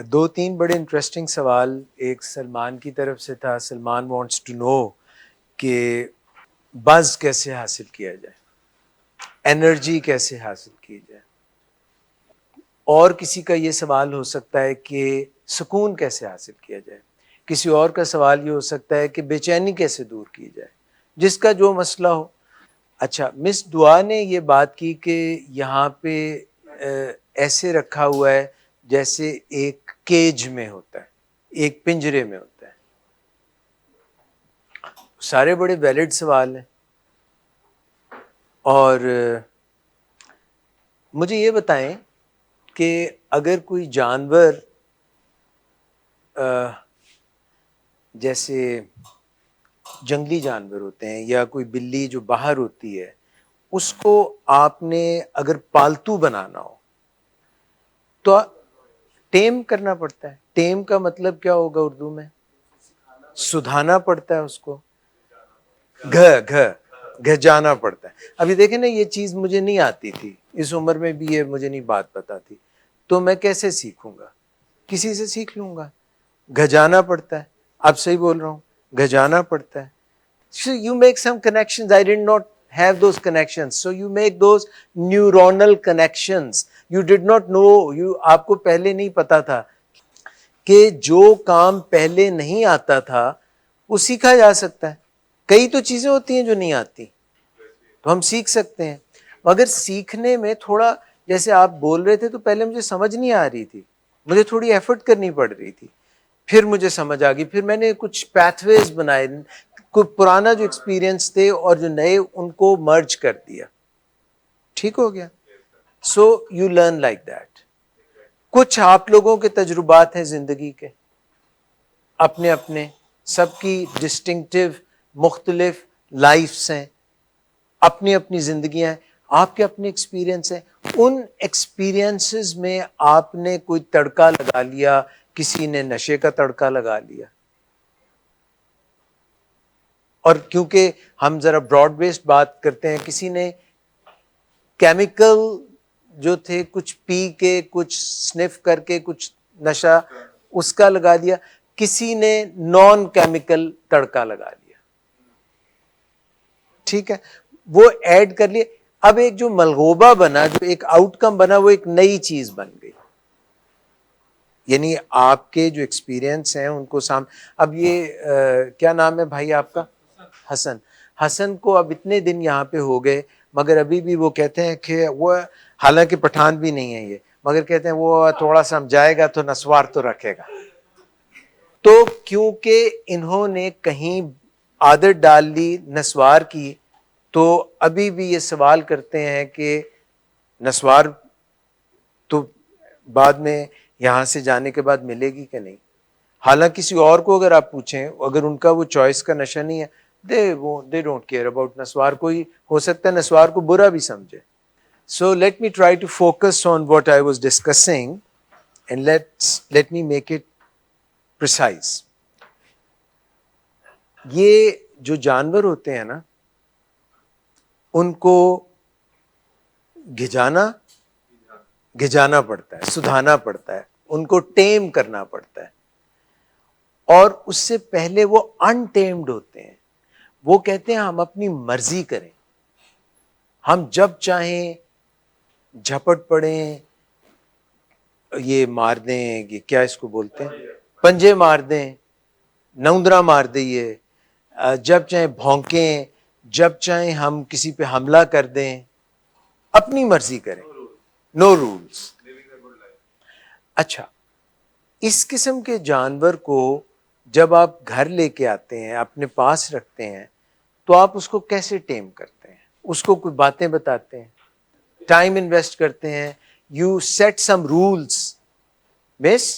دو تین بڑے انٹرسٹنگ سوال ایک سلمان کی طرف سے تھا. سلمان وانٹس ٹو نو کہ بز کیسے حاصل کیا جائے, انرجی کیسے حاصل کی جائے. اور کسی کا یہ سوال ہو سکتا ہے کہ سکون کیسے حاصل کیا جائے. کسی اور کا سوال یہ ہو سکتا ہے کہ بے چینی کیسے دور کی جائے. جس کا جو مسئلہ ہو. اچھا, مس دعا نے یہ بات کی کہ یہاں پہ ایسے رکھا ہوا ہے جیسے ایک کیج میں ہوتا ہے, ایک پنجرے میں ہوتا ہے. سارے بڑے ویلڈ سوال ہیں. اور مجھے یہ بتائیں کہ اگر کوئی جانور جیسے جنگلی جانور ہوتے ہیں یا کوئی بلی جو باہر ہوتی ہے, اس کو آپ نے اگر پالتو بنانا ہو تو ٹیم کرنا پڑتا ہے. ٹیم کا مطلب کیا ہوگا اردو میں؟ سدھانا پڑتا ہے اس کو, گھجانا پڑتا ہے. ابھی دیکھیں نا, یہ چیز مجھے نہیں آتی تھی, اس عمر میں بھی یہ مجھے نہیں بات پتا تھی, تو میں کیسے سیکھوں گا؟ کسی سے سیکھ لوں گا. گھجانا پڑتا ہے. اب صحیح بول رہا ہوں, گھجانا پڑتا ہے. So you make some connections. I did not have those connections. So you make those neuronal connections. You did not know. آپ کو پہلے نہیں پتا تھا کہ جو کام پہلے نہیں آتا تھا وہ سیکھا جا سکتا ہے. کئی تو چیزیں ہوتی ہیں جو نہیں آتی, تو ہم سیکھ سکتے ہیں. مگر سیکھنے میں تھوڑا, جیسے آپ بول رہے تھے تو پہلے مجھے سمجھ نہیں آ رہی تھی, مجھے تھوڑی ایفرٹ کرنی پڑ رہی تھی. پھر مجھے سمجھ آ گئی, پھر میں نے کچھ پیتھ ویز بنائے, کوئی پرانا جو ایکسپیرینس تھے اور جو نئے, ان کو مرج کر دیا. ٹھیک ہو گیا. So you learn like that. کچھ آپ لوگوں کے تجربات ہیں زندگی کے اپنے اپنے, سب کی ڈسٹنکٹیو مختلف لائفس ہیں, اپنی اپنی زندگیاں ہیں, آپ کے اپنے ایکسپیرینس ہیں. ان ایکسپیرینسز میں آپ نے کوئی تڑکا لگا لیا, کسی نے نشے کا تڑکا لگا لیا. اور کیونکہ ہم ذرا براڈ بیسڈ بات کرتے ہیں, کسی نے کیمیکل جو تھے کچھ پی کے, کچھ سنف کر کے, کچھ نشہ اس کا لگا دیا, کسی نے نان کیمیکل تڑکا لگا لیا. ٹھیک ہے, وہ ایڈ کر لیے. اب ایک جو ملغوبہ بنا, جو ایک آؤٹ کم بنا, وہ ایک نئی چیز بن گئی. یعنی آپ کے جو ایکسپیرینس ہیں ان کو اب یہ کیا نام ہے بھائی آپ کا؟ حسن. حسن کو اب اتنے دن یہاں پہ ہو گئے, مگر ابھی بھی وہ کہتے ہیں کہ وہ, حالانکہ پٹھان بھی نہیں ہے یہ, مگر کہتے ہیں وہ تھوڑا سا جائے گا تو نسوار تو رکھے گا. تو کیونکہ انہوں نے کہیں عادت ڈال لی نسوار کی, تو ابھی بھی یہ سوال کرتے ہیں کہ نسوار تو بعد میں یہاں سے جانے کے بعد ملے گی کہ نہیں. حالانکہ کسی اور کو اگر آپ پوچھیں, اگر ان کا وہ چوائس کا نشہ نہیں ہے, they don't care about نسوار. کوئی ہو سکتا ہے نسوار کو برا بھی سمجھے. So let me try to focus on what I was discussing and let me make it precise. یہ جو جانور ہوتے ہیں نا, ان کو گھجانا پڑتا ہے, سدھانا پڑتا ہے, ان کو ٹیم کرنا پڑتا ہے. اور اس سے پہلے وہ انٹیمڈ ہوتے ہیں. وہ کہتے ہیں ہم اپنی مرضی کریں, ہم جب چاہیں جھپٹ پڑیں, یہ مار دیں, یہ کیا اس کو بولتے ہیں, پنجے مار دیں, نوندرا مار دئیے, جب چاہیں بھونکیں, جب چاہیں ہم کسی پہ حملہ کر دیں, اپنی مرضی کریں. نو رولز. اچھا, اس قسم کے جانور کو جب آپ گھر لے کے آتے ہیں, اپنے پاس رکھتے ہیں, تو آپ اس کو کیسے ٹیم کرتے ہیں؟ اس کو کوئی باتیں بتاتے ہیں, ٹائم انویسٹ کرتے ہیں, یو سیٹ سم رولز. بس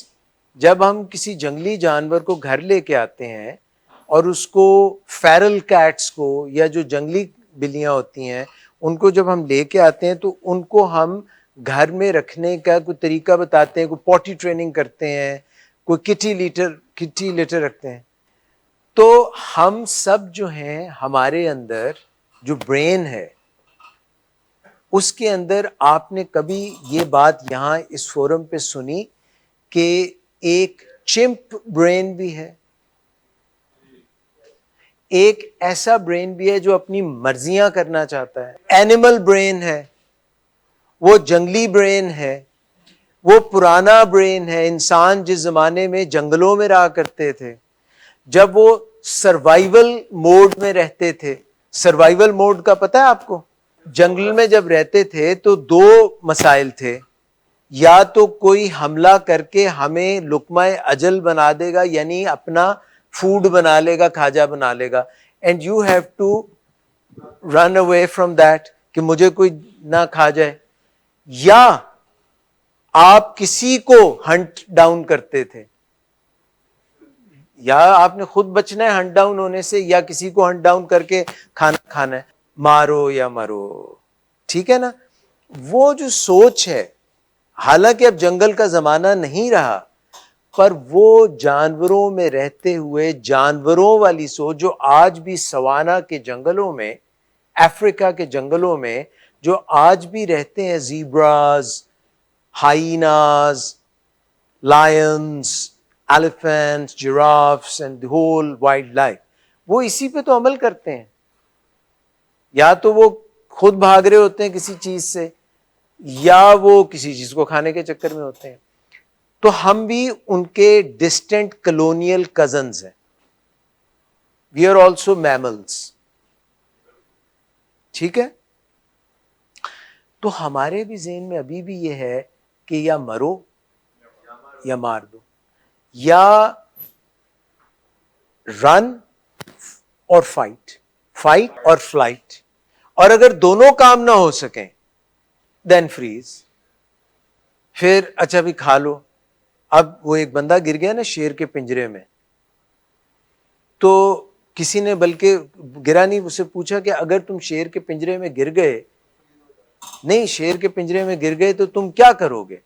جب ہم کسی جنگلی جانور کو گھر لے کے آتے ہیں اور اس کو فیرل کیٹس کو, یا جو جنگلی بلیاں ہوتی ہیں, ان کو جب ہم لے کے آتے ہیں تو ان کو ہم گھر میں رکھنے کا کوئی طریقہ بتاتے ہیں, کوئی پوٹی ٹریننگ کرتے ہیں, کوئی کٹی لیٹر رکھتے ہیں. تو ہم سب جو ہیں, ہمارے اندر جو برین ہے, اس کے اندر آپ نے کبھی یہ بات یہاں اس فورم پہ سنی کہ ایک چمپ برین بھی ہے, ایک ایسا برین بھی ہے جو اپنی مرضیاں کرنا چاہتا ہے. اینیمل برین ہے, وہ جنگلی برین ہے, وہ پرانا برین ہے. انسان جس زمانے میں جنگلوں میں رہا کرتے تھے, جب وہ سروائیول موڈ میں رہتے تھے. سروائیول موڈ کا پتہ ہے آپ کو؟ جنگل میں جب رہتے تھے تو دو مسائل تھے, یا تو کوئی حملہ کر کے ہمیں لقمہ اجل بنا دے گا, یعنی اپنا فوڈ بنا لے گا, کھاجا بنا لے گا, and you have to run away from that, کہ مجھے کوئی نہ کھا جائے. یا آپ کسی کو ہنٹ ڈاؤن کرتے تھے, یا آپ نے خود بچنا ہے ہنٹ ڈاؤن ہونے سے, یا کسی کو ہنٹ ڈاؤن کر کے کھانا کھانا ہے, مارو یا مرو. ٹھیک ہے نا؟ وہ جو سوچ ہے, حالانکہ اب جنگل کا زمانہ نہیں رہا, پر وہ جانوروں میں رہتے ہوئے جانوروں والی سوچ جو آج بھی سوانا کے جنگلوں میں, افریقہ کے جنگلوں میں جو آج بھی رہتے ہیں, zebras, hyenas, lions, elephants, giraffes and the whole wild life, وہ اسی پہ تو عمل کرتے ہیں. یا تو وہ خود بھاگ رہے ہوتے ہیں کسی چیز سے, یا وہ کسی چیز کو کھانے کے چکر میں ہوتے ہیں. تو ہم بھی ان کے ڈسٹنٹ کلونیل کزنز ہیں. We are also mammals. ٹھیک ہے؟ تو ہمارے بھی ذہن میں ابھی بھی یہ ہے کہ یا مرو یا مار دو, یا رن اور فائٹ, فائٹ اور فلائٹ. اور اگر دونوں کام نہ ہو سکیں دین فریز. پھر اچھا بھی کھا لو. اب وہ ایک بندہ گر گیا نا شیر کے پنجرے میں, تو کسی نے بلکہ گرا نہیں, اسے پوچھا کہ اگر تم شیر کے پنجرے میں گر گئے, نہیں شیر کے پنجرے میں گر گئے تو تم کیا کرو گے؟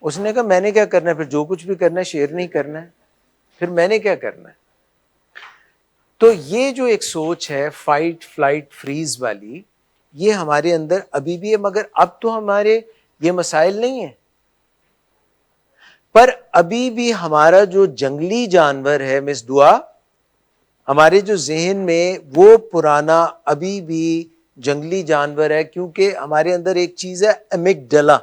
اس نے کہا میں نے کیا کرنا ہے, پھر جو کچھ بھی کرنا ہے شیر نہیں کرنا ہے, پھر میں نے کیا کرنا ہے. تو یہ جو ایک سوچ ہے فائٹ فلائٹ فریز والی, یہ ہمارے اندر ابھی بھی ہے, مگر اب تو ہمارے یہ مسائل نہیں ہیں. پر ابھی بھی ہمارا جو جنگلی جانور ہے مس دعا, ہمارے جو ذہن میں وہ پرانا ابھی بھی جنگلی جانور ہے, کیونکہ ہمارے اندر ایک چیز ہے امیگڈلا.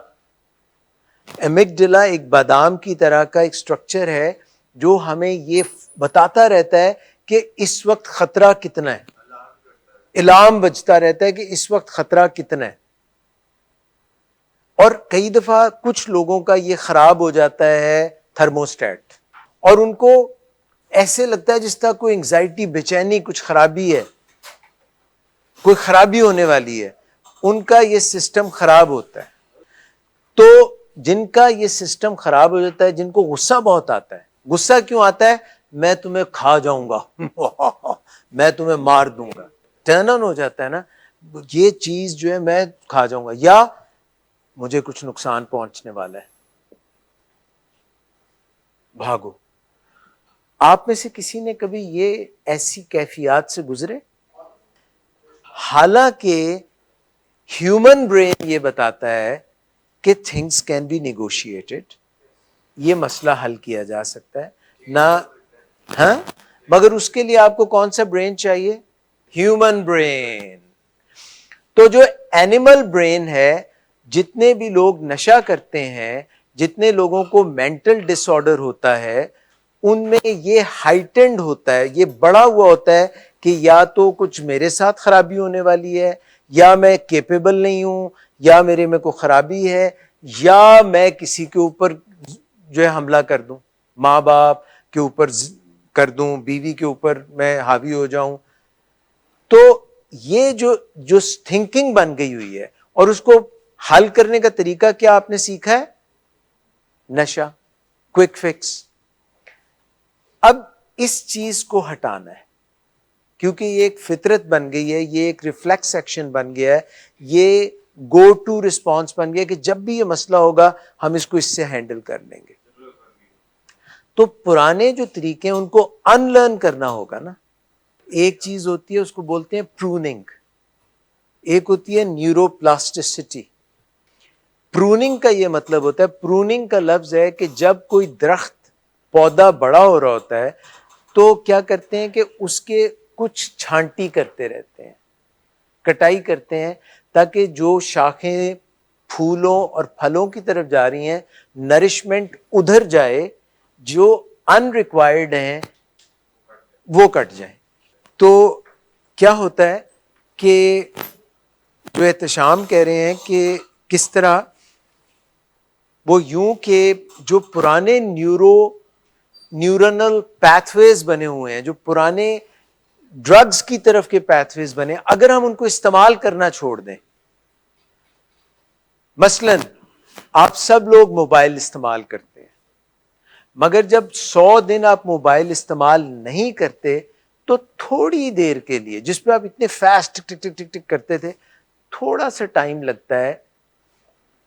امیگڈلا ایک بادام کی طرح کا ایک سٹرکچر ہے جو ہمیں یہ بتاتا رہتا ہے کہ اس وقت خطرہ کتنا ہے, الارم بجتا رہتا ہے کہ اس وقت خطرہ کتنا ہے. اور کئی دفعہ کچھ لوگوں کا یہ خراب ہو جاتا ہے تھرموسٹیٹ, اور ان کو ایسے لگتا ہے جس طرح کوئی انگزائٹی, بے-چینی, کچھ خرابی ہے, کوئی خرابی ہونے والی ہے. ان کا یہ سسٹم خراب ہوتا ہے. تو جن کا یہ سسٹم خراب ہو جاتا ہے, جن کو غصہ بہت آتا ہے. غصہ کیوں آتا ہے؟ میں تمہیں کھا جاؤں گا, میں تمہیں مار دوں گا. ٹرن آن ہو جاتا ہے نا, یہ چیز جو ہے میں کھا جاؤں گا, یا مجھے کچھ نقصان پہنچنے والا ہے, بھاگو. آپ میں سے کسی نے کبھی یہ ایسی کیفیات سے گزرے؟ حالانکہ ہیومن برین یہ بتاتا ہے کہ تھنگس کین بی نیگوشیٹڈ, یہ مسئلہ حل کیا جا سکتا ہے نہ, ہاں, مگر اس کے لیے آپ کو کون سا برین چاہیے؟ Human brain. تو جو اینیمل برین ہے, جتنے بھی لوگ نشہ کرتے ہیں, جتنے لوگوں کو مینٹل ڈس آرڈر ہوتا ہے, ان میں یہ ہائٹنڈ ہوتا ہے, یہ بڑا ہوا ہوتا ہے کہ یا تو کچھ میرے ساتھ خرابی ہونے والی ہے, یا میں کیپیبل نہیں ہوں, یا میرے میں کوئی خرابی ہے, یا میں کسی کے اوپر جو ہے حملہ کر دوں, ماں باپ کے اوپر کر دوں, بیوی کے اوپر میں حاوی ہو جاؤں. تو یہ جو تھنکنگ بن گئی ہوئی ہے, اور اس کو حل کرنے کا طریقہ کیا آپ نے سیکھا ہے؟ نشہ, کوئک فکس. اب اس چیز کو ہٹانا ہے, کیونکہ یہ ایک فطرت بن گئی ہے, یہ ایک ریفلیکس ایکشن بن گیا ہے, یہ گو ٹو رسپانس بن گیا کہ جب بھی یہ مسئلہ ہوگا ہم اس کو اس سے ہینڈل کر لیں گے. تو پرانے جو طریقے ہیں ان کو ان لرن کرنا ہوگا نا. ایک چیز ہوتی ہے اس کو بولتے ہیں پروننگ, ایک ہوتی ہے نیورو پلاسٹسٹی. پروننگ کا یہ مطلب ہوتا ہے, پروننگ کا لفظ ہے کہ جب کوئی درخت پودا بڑا ہو رہا ہوتا ہے تو کیا کرتے ہیں کہ اس کے کچھ چھانٹی کرتے رہتے ہیں, کٹائی کرتے ہیں, تاکہ جو شاخیں پھولوں اور پھلوں کی طرف جا رہی ہیں نرشمنٹ ادھر جائے, جو ان ریکوائرڈ ہیں وہ کٹ جائیں. تو کیا ہوتا ہے کہ جو احتشام کہہ رہے ہیں کہ کس طرح وہ یوں کہ جو پرانے نیورونل پیتھ ویز بنے ہوئے ہیں, جو پرانے ڈرگز کی طرف کے پیتھ ویز بنے, اگر ہم ان کو استعمال کرنا چھوڑ دیں, مثلاً آپ سب لوگ موبائل استعمال کرتے ہیں, مگر جب 100 دن آپ موبائل استعمال نہیں کرتے تو تھوڑی دیر کے لیے, جس پہ آپ اتنے فاسٹ ٹک ٹک ٹک ٹک کرتے تھے, تھوڑا سا ٹائم لگتا ہے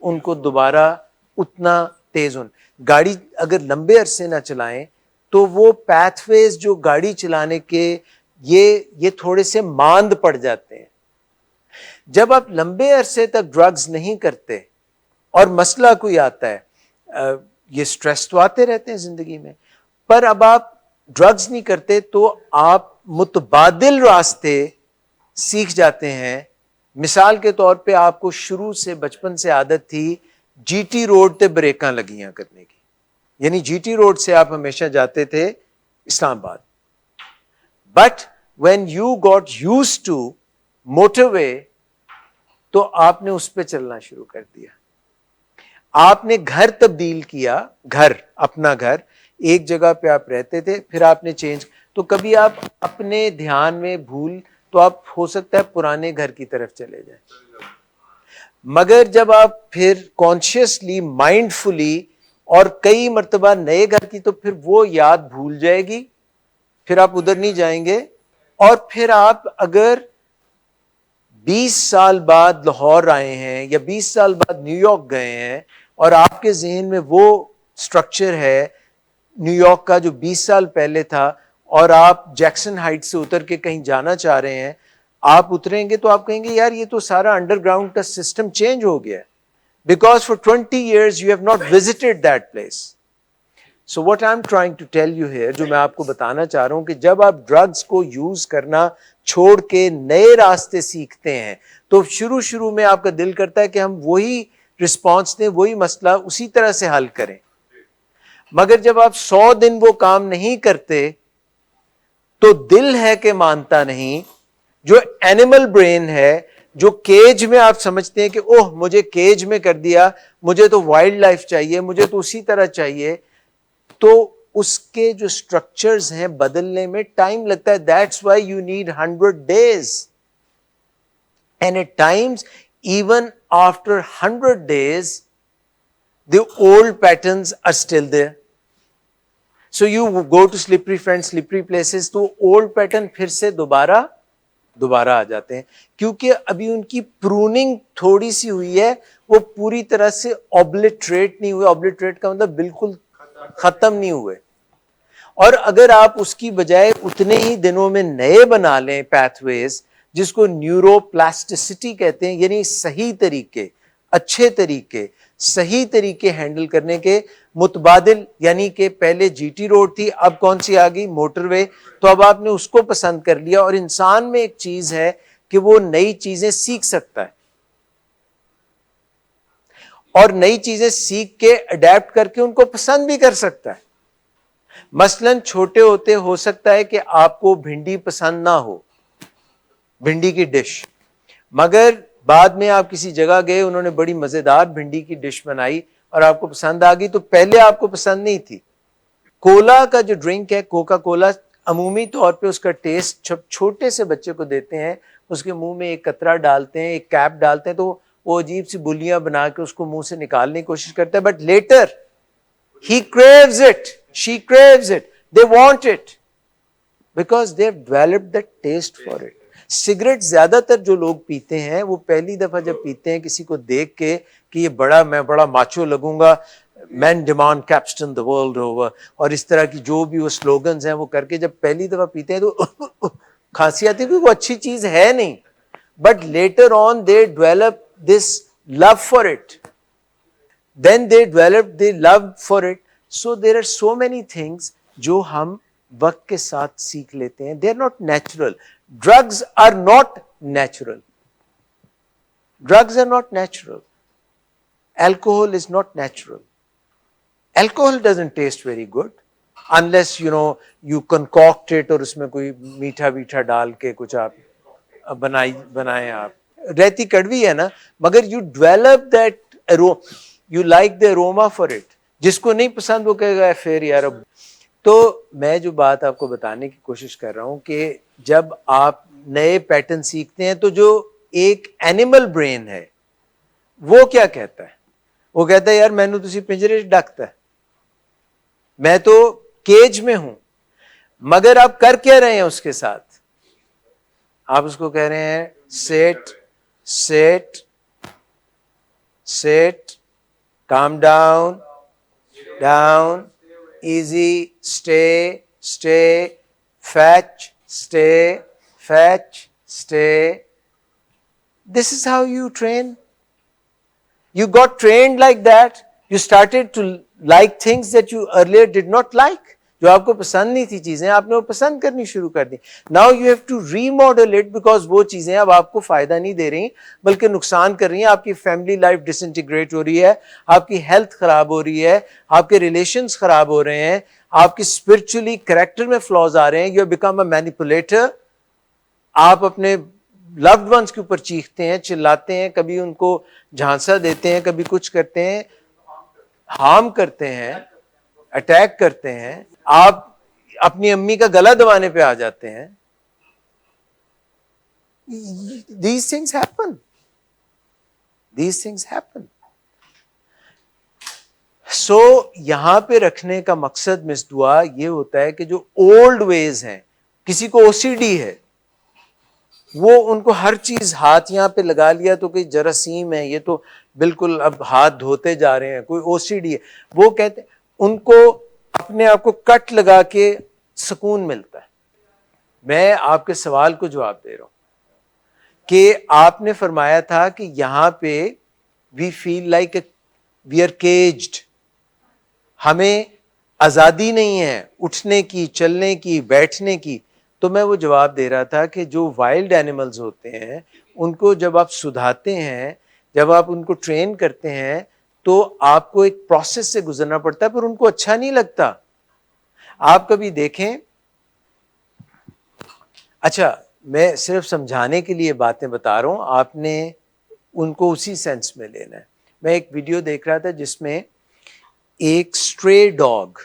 ان کو دوبارہ اتنا تیز ہونا. گاڑی اگر لمبے عرصے نہ چلائیں تو وہ پیتھ ویز جو گاڑی چلانے کے یہ تھوڑے سے ماند پڑ جاتے ہیں. جب آپ لمبے عرصے تک ڈرگز نہیں کرتے اور مسئلہ کوئی آتا ہے, یہ سٹریس تو آتے رہتے ہیں زندگی میں, پر اب آپ ڈرگز نہیں کرتے تو آپ متبادل راستے سیکھ جاتے ہیں. مثال کے طور پہ آپ کو شروع سے بچپن سے عادت تھی جی ٹی روڈ تے بریکاں لگیاں کرنے کی, یعنی جی ٹی روڈ سے آپ ہمیشہ جاتے تھے Islamabad, but when you got use to motorway تو آپ نے اس پہ چلنا شروع کر دیا. آپ نے گھر تبدیل کیا, گھر اپنا گھر, ایک جگہ پہ آپ رہتے تھے, پھر آپ نے چینج, تو کبھی آپ اپنے دھیان میں بھول تو آپ ہو سکتا ہے پرانے گھر کی طرف چلے جائیں, مگر جب آپ پھر کانشیسلی مائنڈ فلی اور کئی مرتبہ نئے گھر کی, تو پھر وہ یاد بھول جائے گی, پھر آپ ادھر نہیں جائیں گے. اور پھر آپ اگر 20 سال بعد لاہور آئے ہیں یا 20 سال بعد نیو یارک گئے ہیں اور آپ کے ذہن میں وہ سٹرکچر ہے نیو یارک کا جو 20 سال پہلے تھا, اور آپ جیکسن ہائٹ سے اتر کے کہیں جانا چاہ رہے ہیں, آپ اتریں گے تو آپ کہیں گے یار یہ تو سارا انڈر گراؤنڈ کا سسٹم چینج ہو گیا ہے, because for 20 years you have not visited that place. So what I'm trying to tell you here, جو میں آپ کو بتانا چاہ رہا ہوں کہ جب آپ ڈرگز کو یوز کرنا چھوڑ کے نئے راستے سیکھتے ہیں تو شروع میں آپ کا دل کرتا ہے کہ ہم وہی رسپانس دیں, وہی مسئلہ اسی طرح سے حل کریں, مگر جب آپ 100 دن وہ کام نہیں کرتے تو دل ہے کہ مانتا نہیں, جو اینیمل برین ہے, جو کیج میں آپ سمجھتے ہیں کہ اوہ مجھے کیج میں کر دیا, مجھے تو وائلڈ لائف چاہیے, مجھے تو اسی طرح چاہیے, تو اس کے جو سٹرکچرز ہیں بدلنے میں ٹائم لگتا ہے. That's why you need 100 days. And at times, even after 100 days, the old patterns are still there. So you go to slippery friends, slippery places, تو old pattern پھر سے دوبارہ آ جاتے ہیں, کیونکہ ابھی ان کی پروننگ تھوڑی سی ہوئی ہے, وہ پوری طرح سے اوبلیٹریٹ نہیں ہوئے. اوبلیٹریٹ کا مطلب بالکل ختم نہیں ہوئے. اور اگر آپ اس کی بجائے اتنے ہی دنوں میں نئے بنا لیں پیتھ ویز, جس کو نیورو پلاسٹسٹی کہتے ہیں, یعنی صحیح طریقے, اچھے طریقے, صحیح طریقے ہینڈل کرنے کے متبادل, یعنی کہ پہلے جی ٹی روڈ تھی, اب کون سی آ گئی, موٹر وے, تو اب آپ نے اس کو پسند کر لیا. اور انسان میں ایک چیز ہے کہ وہ نئی چیزیں سیکھ سکتا ہے, اور نئی چیزیں سیکھ کے اڈیپٹ کر کے ان کو پسند بھی کر سکتا ہے. مثلاً چھوٹے ہوتے ہو سکتا ہے کہ آپ کو بھنڈی پسند نہ ہو, بھنڈی کی ڈش, مگر بعد میں آپ کسی جگہ گئے, انہوں نے بڑی مزیدار بھنڈی کی ڈش بنائی اور آپ کو پسند آ گئی, تو پہلے آپ کو پسند نہیں تھی. کولا کا جو ڈرنک ہے کوکا کولا, عمومی طور پہ اس کا ٹیسٹ چھوٹے سے بچے کو دیتے ہیں, اس کے منہ میں ایک قطرہ ڈالتے ہیں, ایک کیپ ڈالتے ہیں, تو وہ عجیب سی بلیاں بنا کے اس کو منہ سے نکالنے کی کوشش کرتا ہے, but later he craves it, she craves it, they want it because they have developed the taste for it. Cigarette زیادہ تر جو لوگ پیتے ہیں وہ پہلی دفعہ جب پیتے ہیں کسی کو دیکھ کے کہ یہ میں بڑا ماچو لگوں گا, men demand Capstan the world over, اور اس طرح کی جو بھی وہ سلوگنز ہیں وہ کر کے جب پہلی دفعہ پیتے ہیں تو کھانسی آتی ہے, کیونکہ وہ اچھی چیز ہے نہیں, but later on they develop this love for it. Then they develop the love for it. So there are so many things جو ہم وقت کے ساتھ سیکھ لیتے ہیں. They are not natural. Drugs are not natural. Drugs are not natural. Alcohol is not natural. Alcohol doesn't taste very good unless you concoct it اور اس میں کوئی میٹھا بیٹھا ڈال کے کچھ آپ بنائیں. آپ رہتی کڑوی ہے نا, مگر you develop that you like the aroma for it. جس کو نہیں پسند وہ کہے گا پھر یار. تو میں جو بات آپ کو بتانے کی کوشش کر رہا ہوں کہ جب آپ نئے پیٹرن سیکھتے ہیں تو جو ایک اینیمل برین ہے وہ کیا کہتا ہے, وہ کہتا ہے یار مینو تسی پنجرے ڈکتا ہے, میں تو کیج میں ہوں. مگر آپ کر کیا رہے ہیں اس کے ساتھ, آپ اس کو کہہ رہے ہیں sit sit sit, calm down down, easy, stay stay, fetch stay fetch, stay. This is how you train. You got trained like that. You started to like things that you earlier did not like. جو آپ کو پسند نہیں تھی چیزیں آپ نے وہ پسند کرنی شروع کر دی. Now you have to remodel it because وہ چیزیں اب آپ کو فائدہ نہیں دے رہی بلکہ نقصان کر رہی ہیں. آپ کی فیملی لائف ڈس انٹیگریٹ ہو رہی ہے, آپ کی ہیلتھ خراب ہو رہی ہے, آپ کے ریلیشنز خراب ہو رہے ہیں, آپ کی اسپرچولی کریکٹر میں فلاز آ رہے ہیں. You become a manipulator. آپ اپنے لوڈ ونس کے اوپر چیختے ہیں, چلاتے ہیں, کبھی ان کو جھانسا دیتے ہیں, کبھی کچھ کرتے ہیں, ہارم کرتے ہیں, اٹیک کرتے ہیں. آپ اپنی امی کا گلا دبانے پہ آ جاتے ہیں. These things happen. These things happen. So یہاں پہ رکھنے کا مقصد مس دعا یہ ہوتا ہے کہ جو اولڈ ویز ہیں, کسی کو او سی ڈی ہے, وہ ان کو ہر چیز ہاتھ یہاں پہ لگا لیا تو کوئی جراثیم ہے, یہ تو بالکل اب ہاتھ دھوتے جا رہے ہیں, کوئی او سی ڈی ہے. وہ کہتے ہیں ان کو اپنے آپ کو کٹ لگا کے سکون ملتا ہے. میں آپ کے سوال کو جواب دے رہا ہوں کہ آپ نے فرمایا تھا کہ یہاں پہ وی فیل لائک وی آر کیجڈ, ہمیں آزادی نہیں ہے اٹھنے کی, چلنے کی, بیٹھنے کی. تو میں وہ جواب دے رہا تھا کہ جو وائلڈ اینیملز ہوتے ہیں ان کو جب آپ سدھاتے ہیں, جب آپ ان کو ٹرین کرتے ہیں تو آپ کو ایک پروسیس سے گزرنا پڑتا ہے, پر ان کو اچھا نہیں لگتا. آپ کبھی دیکھیں, اچھا میں صرف سمجھانے کے لیے باتیں بتا رہا ہوں, آپ نے ان کو اسی سینس میں لینا ہے. میں ایک ویڈیو دیکھ رہا تھا جس میں ایک اسٹرے ڈاگ,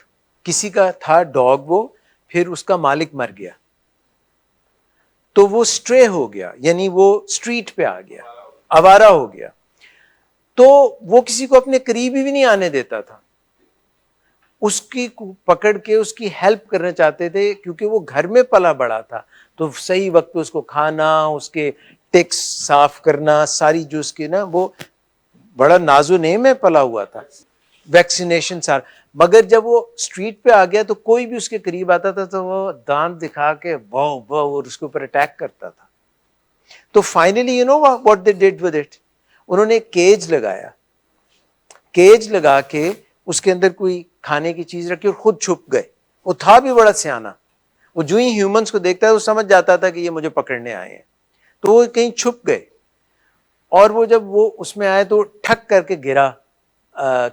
کسی کا تھا ڈاگ, وہ پھر اس کا مالک مر گیا تو وہ اسٹرے ہو گیا, یعنی وہ اسٹریٹ پہ آ گیا, آوارہ ہو گیا. تو وہ کسی کو اپنے قریب بھی نہیں آنے دیتا تھا. اس کی پکڑ کے اس کی ہیلپ کرنا چاہتے تھے کیونکہ وہ گھر میں پلا بڑا تھا, تو صحیح وقت پہ اس کو کھانا, اس کے ٹکس صاف کرنا, ساری جو اس کی نا, وہ بڑا ناز و نیم میں پلا ہوا تھا, ویکسینیشن سارا. مگر جب وہ اسٹریٹ پہ آ گیا تو کوئی بھی اس کے قریب آتا تھا تو وہ دانت دکھا کے واو واو اور اس کے اوپر اٹیک کرتا تھا. تو finally you know what they did with it, انہوں نے کیج لگایا, کیج لگا کے اس کے اندر کوئی کھانے کی چیز رکھی اور خود چھپ گئے. وہ تھا بھی بڑا سیانا, وہ جو ہی ہیومنس کو دیکھتا ہے وہ سمجھ جاتا تھا کہ یہ مجھے پکڑنے آئے ہیں, تو وہ کہیں چھپ گئے. اور وہ جب وہ اس میں آئے تو ٹھک کر کے گرا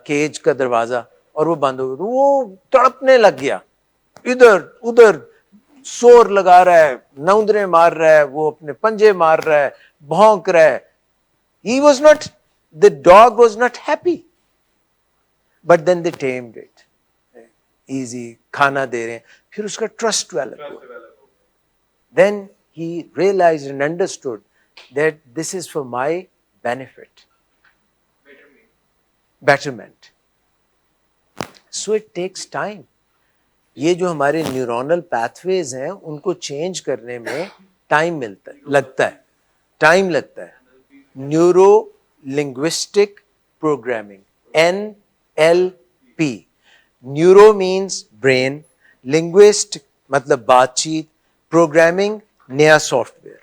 کیج کا دروازہ اور وہ بند ہو گیا. تو وہ تڑپنے لگ گیا, ادھر ادھر سور لگا رہا ہے, نوندرے مار رہا ہے, وہ اپنے پنجے مار رہا ہے, بھونک رہا ہے. He was not, the dog was not happy. But then they tamed it. Easy, کھانا دے رہے ہیں, پھر اس کا ٹرسٹ ڈیولپ ہوا. Then he realized and understood that this is for my benefit. Betterment. So it takes time. یہ جو ہمارے neuronal path ویز ہیں ان کو چینج کرنے میں ٹائم لگتا ہے. Neuro linguistic programming, NLP. Neuro means brain, linguist مطلب بات چیت, پروگرامنگ نیا سافٹ ویئر.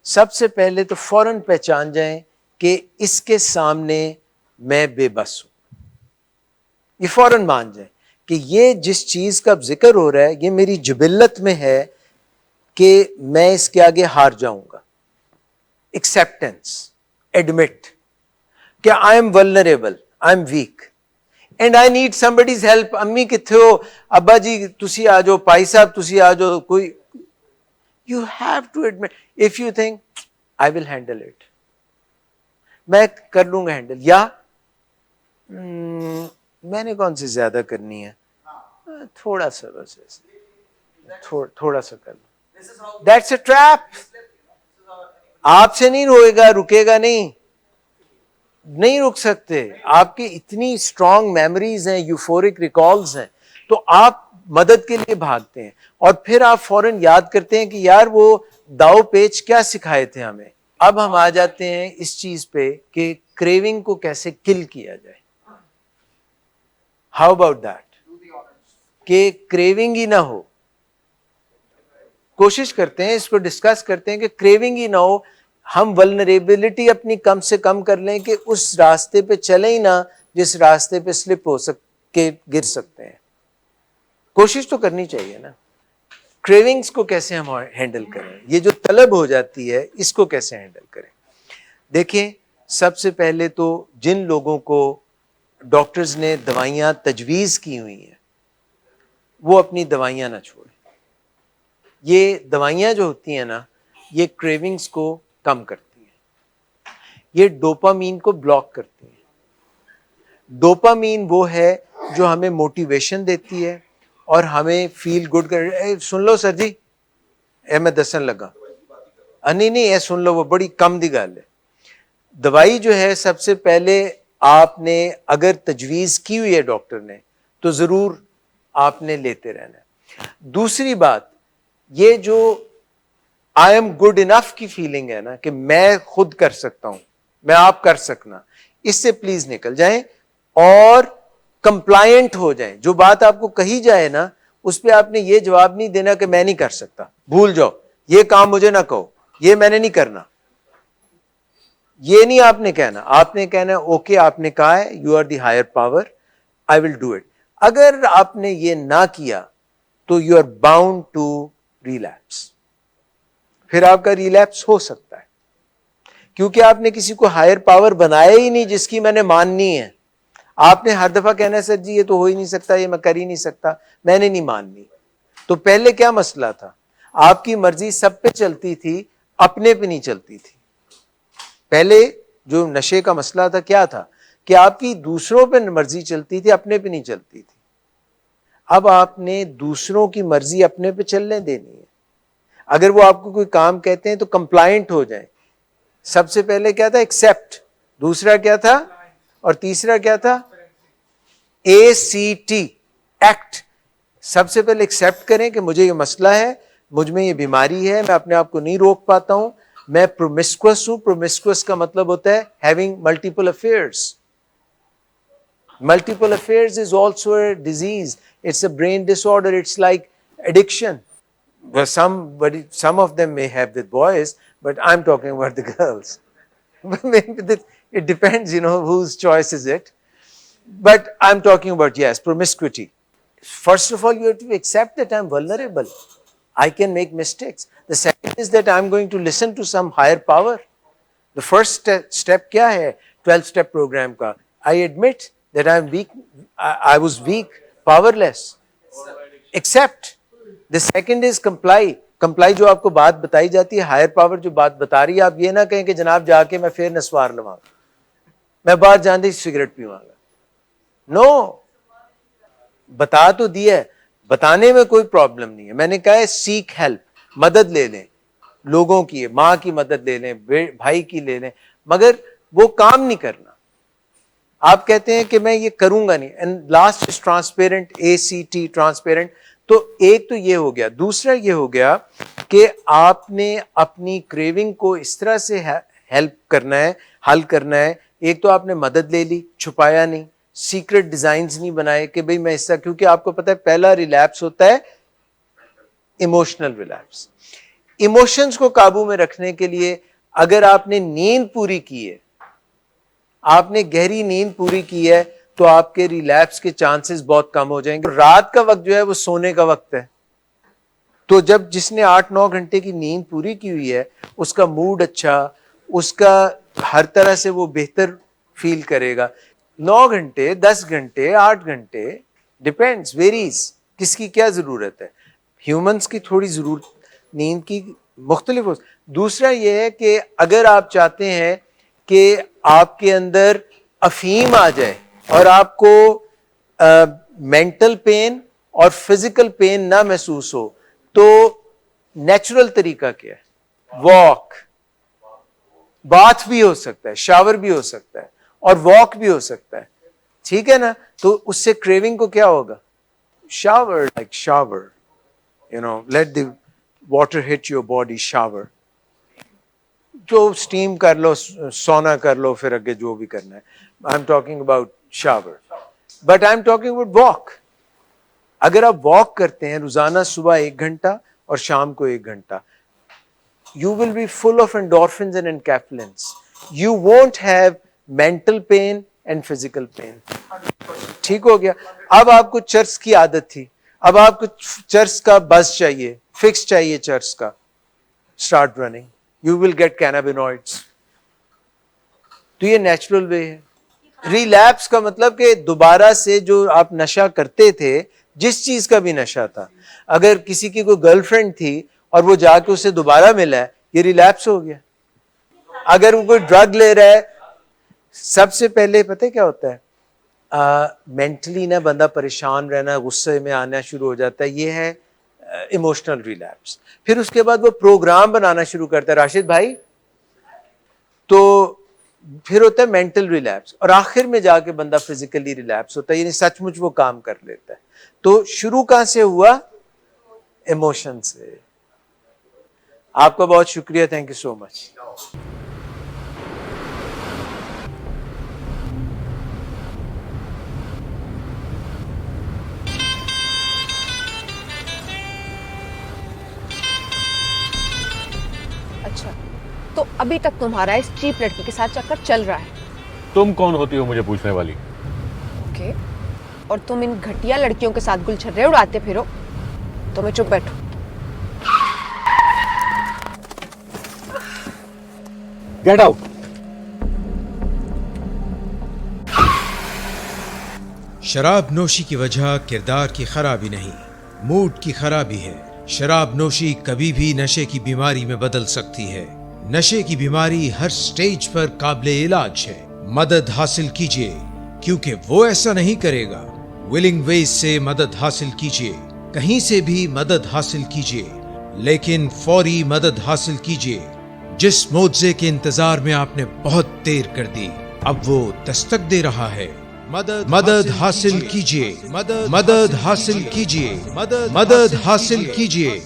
سب سے پہلے تو فوراً پہچان جائیں کہ اس کے سامنے میں بے بس ہوں. یہ فوراً مان جائیں کہ یہ جس چیز کا ذکر ہو رہا ہے یہ میری جبلت میں ہے کہ میں اس کے آگے ہار جاؤں گا. ایکسیپٹنس, ایڈمٹ کہ I am vulnerable, I am weak and I need somebody's help. امی کتھے ہو, ابا جی تسی آ جاؤ, بھائی صاحب تسی آ جاؤ, کوئی. You have to admit. If you think I will handle it, میں کر لوں گا ہینڈل, یا میں نے کون سی زیادہ کرنی ہے, تھوڑا سا بس تھوڑا سا کر لوں. That's a trap. آپ سے نہیں روئے گا, رکے گا نہیں رک سکتے. آپ کی اتنی اسٹرانگ میموریز ہیں, یوفورک ریکالز ہیں, تو آپ مدد کے لیے بھاگتے ہیں اور پھر آپ فوراً یاد کرتے ہیں کہ یار وہ داؤ پیچ کیا سکھائے تھے ہمیں. اب ہم آ جاتے ہیں اس چیز پہ کہ کریونگ کو کیسے کل کیا جائے. ہاؤ اباؤٹ دیٹ, کہ کریونگ ہی نہ ہو. کوشش کرتے ہیں, اس کو ڈسکس کرتے ہیں کہ کریونگ ہی نہ ہو. ہم ولنریبلٹی اپنی کم سے کم کر لیں کہ اس راستے پہ چلیں ہی نہ جس راستے پہ سلپ ہو کے گر سکتے ہیں. کوشش تو کرنی چاہیے نا. کریونگز کو کیسے ہم ہینڈل کریں, یہ جو طلب ہو جاتی ہے اس کو کیسے ہینڈل کریں. دیکھیں, سب سے پہلے تو جن لوگوں کو ڈاکٹرز نے دوائیاں تجویز کی ہوئی ہیں وہ اپنی دوائیاں نہ چھوڑیں. یہ دوائیاں جو ہوتی ہیں نا یہ کریونگز کو کم کرتی ہیں, یہ ڈوپامین کو بلاک کرتی ہیں. ڈوپامین وہ ہے جو ہمیں موٹیویشن دیتی ہے اور ہمیں فیل گڈ کر. سن لو سر جی, میں دسن لگا, نہیں سن لو, وہ بڑی کم دی گل ہے. دوائی جو ہے سب سے پہلے آپ نے اگر تجویز کی ہوئی ہے ڈاکٹر نے تو ضرور آپ نے لیتے رہنا ہے. دوسری بات, یہ جو آئی ایم گڈ انف کی فیلنگ ہے نا کہ میں خود کر سکتا ہوں, میں آپ کر سکنا, اس سے پلیز نکل جائیں اور کمپلائنٹ ہو جائیں. جو بات آپ کو کہی جائے نا اس پہ آپ نے یہ جواب نہیں دینا کہ میں نہیں کر سکتا, بھول جاؤ, یہ کام مجھے نہ کہو, یہ میں نے نہیں کرنا. یہ نہیں آپ نے کہنا, آپ نے کہنا اوکے آپ نے کہا ہے, you are the higher power, I will do it. اگر آپ نے یہ نہ کیا تو you are bound to relapse. پھر آپ کا ریلیپس ہو سکتا ہے کیونکہ آپ نے کسی کو ہائر پاور بنایا ہی نہیں جس کی میں نے ماننی ہے. آپ نے ہر دفعہ کہنا ہے سر جی یہ تو ہو ہی نہیں سکتا, یہ میں کر ہی نہیں سکتا, میں نے نہیں ماننی. تو پہلے کیا مسئلہ تھا, آپ کی مرضی سب پہ چلتی تھی, اپنے پہ نہیں چلتی تھی. پہلے جو نشے کا مسئلہ تھا کیا تھا کہ آپ کی دوسروں پہ مرضی چلتی تھی, اپنے پہ نہیں چلتی تھی. اب آپ نے دوسروں کی مرضی اپنے پہ چلنے دینی ہے. اگر وہ آپ کو کوئی کام کہتے ہیں تو کمپلائنٹ ہو جائیں. سب سے پہلے کیا تھا, ایکسیپٹ. دوسرا کیا تھا, اور تیسرا کیا تھا, ACT, ایکٹ. سب سے پہلے ایکسیپٹ کریں کہ مجھے یہ مسئلہ ہے, مجھ میں یہ بیماری ہے, میں اپنے آپ کو نہیں روک پاتا ہوں, میں پرومسکوس ہوں. پرومسکوس کا مطلب ہوتا ہے having multiple affairs. Multiple affairs is also a disease. It's a brain disorder. It's like addiction. Well, some of them may have with boys, but I'm talking about the girls. It depends, whose choice is it. But I'm talking about, yes, promiscuity. First of all, you have to accept that I'm vulnerable. I can make mistakes. The second is that I'm going to listen to some higher power. The first step kya hai 12-step program ka? I admit that I'm weak. I was weak, powerless. Accept. The second is comply. Comply جو آپ کو بات بتائی جاتی ہے, higher power جو بات بتا رہی ہے, آپ یہ نہ کہیں کہ جناب جا کے میں پھر نسوار لواں گا, میں باہر جاندے سگریٹ پیواں گا. نو, بتا تو دیا ہے, بتانے میں کوئی پرابلم نہیں ہے. میں نے کہا ہے سیک ہیلپ, مدد لے لیں لوگوں کی, ماں کی مدد لے لیں, بھائی کی لے لیں, مگر وہ کام نہیں کرنا. آپ کہتے ہیں کہ میں یہ کروں گا نہیں. And last is transparent, ACT, transparent. تو ایک تو یہ ہو گیا. دوسرا یہ ہو گیا کہ آپ نے اپنی کریونگ کو اس طرح سے ہیلپ کرنا ہے, حل کرنا ہے. ایک تو آپ نے مدد لے لی, چھپایا نہیں, سیکرٹ ڈیزائنز نہیں بنائے کہ بھئی میں اس طرح, کیونکہ آپ کو پتہ ہے پہلا ریلیپس ہوتا ہے ایموشنل ریلیپس. ایموشنز کو قابو میں رکھنے کے لیے اگر آپ نے نیند پوری کی ہے, آپ نے گہری نیند پوری کی ہے, تو آپ کے ریلیپس کے چانسز بہت کم ہو جائیں گے. رات کا وقت جو ہے وہ سونے کا وقت ہے, تو جب جس نے 8-9 گھنٹے کی نیند پوری کی ہوئی ہے اس کا موڈ اچھا, اس کا ہر طرح سے وہ بہتر فیل کرے گا. 9 گھنٹے, 10 گھنٹے, 8 گھنٹے, ڈپینڈز, ویریز, کس کی کیا ضرورت ہے. ہیومنس کی تھوڑی ضرورت نیند کی مختلف ہو. دوسرا یہ ہے کہ اگر آپ چاہتے ہیں کہ آپ کے اندر افہیم آ جائے اور آپ کو مینٹل پین اور فزیکل پین نہ محسوس ہو, تو نیچرل طریقہ کیا ہے؟ واک. باتھ بھی ہو سکتا ہے, شاور بھی ہو سکتا ہے, اور واک بھی ہو سکتا ہے, ٹھیک ہے نا. تو اس سے کریونگ کو کیا ہوگا؟ Shower, like shower, let the water hit your body, shower. جو اسٹیم کر لو, سونا کر لو, پھر آگے جو بھی کرنا ہے. I'm talking about shower. But I'm talking about walk. اگر آپ واک کرتے ہیں روزانہ صبح 1 گھنٹہ اور شام کو 1 گھنٹہ, you will be full of endorphins and enkephalins. You won't have mental pain and physical pain. ٹھیک ہو گیا. اب آپ کو چرس کی عادت تھی, اب آپ کو چرس کا بز چاہیے, فکس چاہیے چرس کا, start running, you will get cannabinoids. تو یہ نیچرل وے ہے. ریلیپس کا مطلب کہ دوبارہ سے جو آپ نشہ کرتے تھے, جس چیز کا بھی نشہ تھا, اگر کسی کی کوئی گرل فرینڈ تھی اور وہ جا کے اسے دوبارہ ملا ہے, یہ ریلیپس ہو گیا. اگر وہ کوئی ڈرگ لے رہا ہے, سب سے پہلے پتہ کیا ہوتا ہے, مینٹلی نا بندہ پریشان رہنا, غصے میں آنا شروع ہو جاتا ہے, یہ ہے ایموشنل ریلیپس. پھر اس کے بعد وہ پروگرام بنانا شروع کرتا ہے راشد بھائی, تو پھر ہوتا ہے مینٹل ریلیپس, اور آخر میں جا کے بندہ فزیکلی ریلیپس ہوتا ہے, یعنی سچ مچ وہ کام کر لیتا ہے. تو شروع کہاں سے ہوا؟ ایموشن سے. آپ کا بہت شکریہ, تھینک یو سو مچ. اچھا, تو ابھی تک تمہارا اس چیپ لڑکی کے ساتھ چکر چل رہا ہے. تم کون ہوتی ہو مجھے پوچھنے والی؟ اوکے, اور تم ان گھٹیا لڑکیوں کے ساتھ گل چھرے اڑاتے پھرو, تو میں چپ بیٹھو. Get out. شراب نوشی کی وجہ کردار کی خرابی نہیں, موڈ کی خرابی ہے. شراب نوشی کبھی بھی نشے کی بیماری میں بدل سکتی ہے. نشے کی بیماری ہر سٹیج پر قابل علاج ہے. مدد حاصل کیجیے, کیونکہ وہ ایسا نہیں کرے گا. ولنگ ویز سے مدد حاصل کیجیے, کہیں سے بھی مدد حاصل کیجیے, لیکن فوری مدد حاصل کیجیے. جس معجزے کے انتظار میں آپ نے بہت دیر کر دی, اب وہ دستک دے رہا ہے. مدد حاصل کیجیے, مدد حاصل کیجیے, مدد حاصل کیجیے.